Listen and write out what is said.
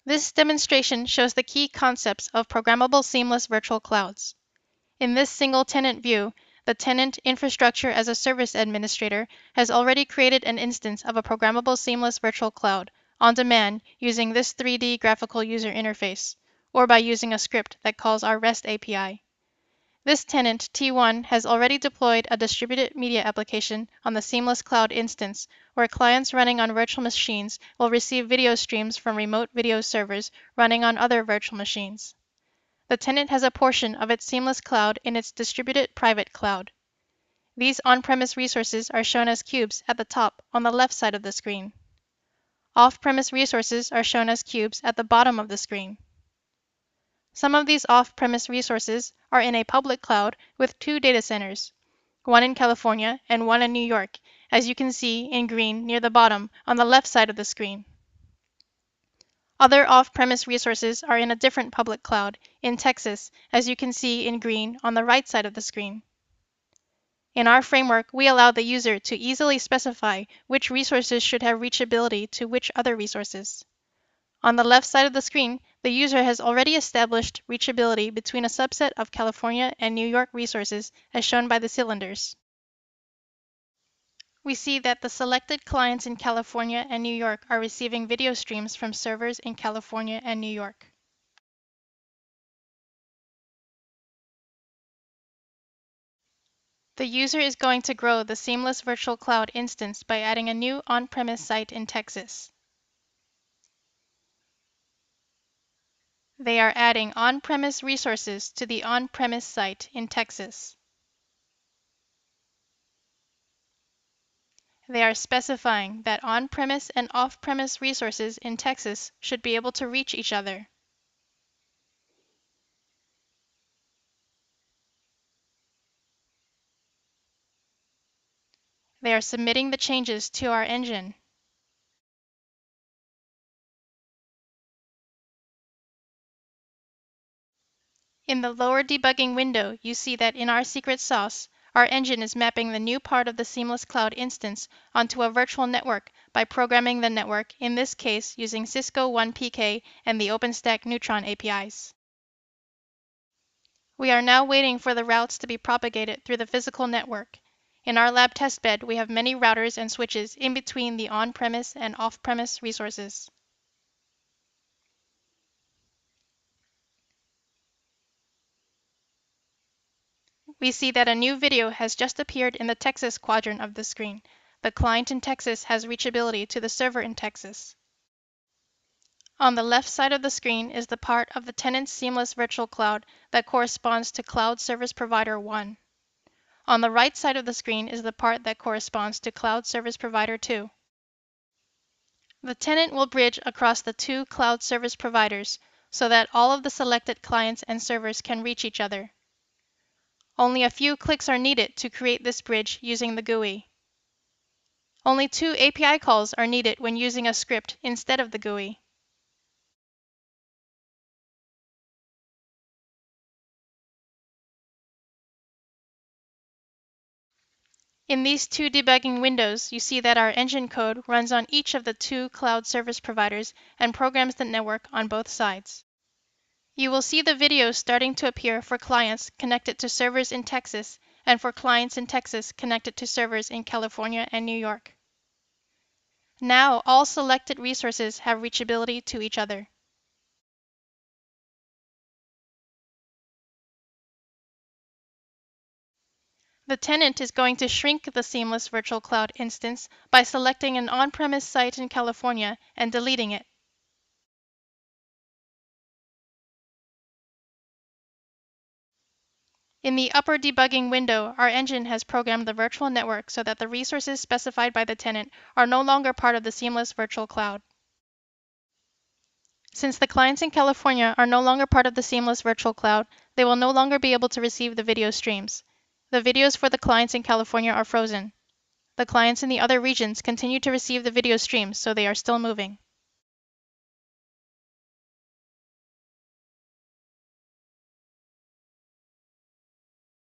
This demonstration shows the key concepts of programmable seamless virtual clouds. In this single-tenant view, the tenant Infrastructure as a Service administrator has already created an instance of a programmable seamless virtual cloud on demand using this 3D graphical user interface, or by using a script that calls our REST API. This tenant, T1, has already deployed a distributed media application on the SeamlessCloud instance, where clients running on virtual machines will receive video streams from remote video servers running on other virtual machines. The tenant has a portion of its SeamlessCloud in its distributed private cloud. These on-premise resources are shown as cubes at the top on the left side of the screen. Off-premise resources are shown as cubes at the bottom of the screen. Some of these off-premise resources are in a public cloud with 2 data centers, one in California and one in New York, as you can see in green near the bottom on the left side of the screen. Other off-premise resources are in a different public cloud in Texas, as you can see in green on the right side of the screen. In our framework, we allow the user to easily specify which resources should have reachability to which other resources. On the left side of the screen, the user has already established reachability between a subset of California and New York resources as shown by the cylinders. We see that the selected clients in California and New York are receiving video streams from servers in California and New York. The user is going to grow the Seamless Virtual Cloud instance by adding a new on-premise site in Texas. They are adding on-premise resources to the on-premise site in Texas. They are specifying that on-premise and off-premise resources in Texas should be able to reach each other. They are submitting the changes to our engine. In the lower debugging window, you see that in our secret sauce, our engine is mapping the new part of the SeamlessCloud instance onto a virtual network by programming the network, in this case using Cisco 1PK and the OpenStack Neutron APIs. We are now waiting for the routes to be propagated through the physical network. In our lab testbed, we have many routers and switches in between the on-premise and off-premise resources. We see that a new video has just appeared in the Texas quadrant of the screen. The client in Texas has reachability to the server in Texas. On the left side of the screen is the part of the tenant's Seamless Virtual Cloud that corresponds to Cloud Service Provider 1. On the right side of the screen is the part that corresponds to Cloud Service Provider 2. The tenant will bridge across the 2 cloud service providers so that all of the selected clients and servers can reach each other. Only a few clicks are needed to create this bridge using the GUI. Only 2 API calls are needed when using a script instead of the GUI. In these 2 debugging windows, you see that our engine code runs on each of the 2 cloud service providers and programs the network on both sides. You will see the videos starting to appear for clients connected to servers in Texas and for clients in Texas connected to servers in California and New York. Now all selected resources have reachability to each other. The tenant is going to shrink the Seamless Virtual Cloud instance by selecting an on-premise site in California and deleting it. In the upper debugging window, our engine has programmed the virtual network so that the resources specified by the tenant are no longer part of the Seamless Virtual Cloud. Since the clients in California are no longer part of the Seamless Virtual Cloud, they will no longer be able to receive the video streams. The videos for the clients in California are frozen. The clients in the other regions continue to receive the video streams, so they are still moving.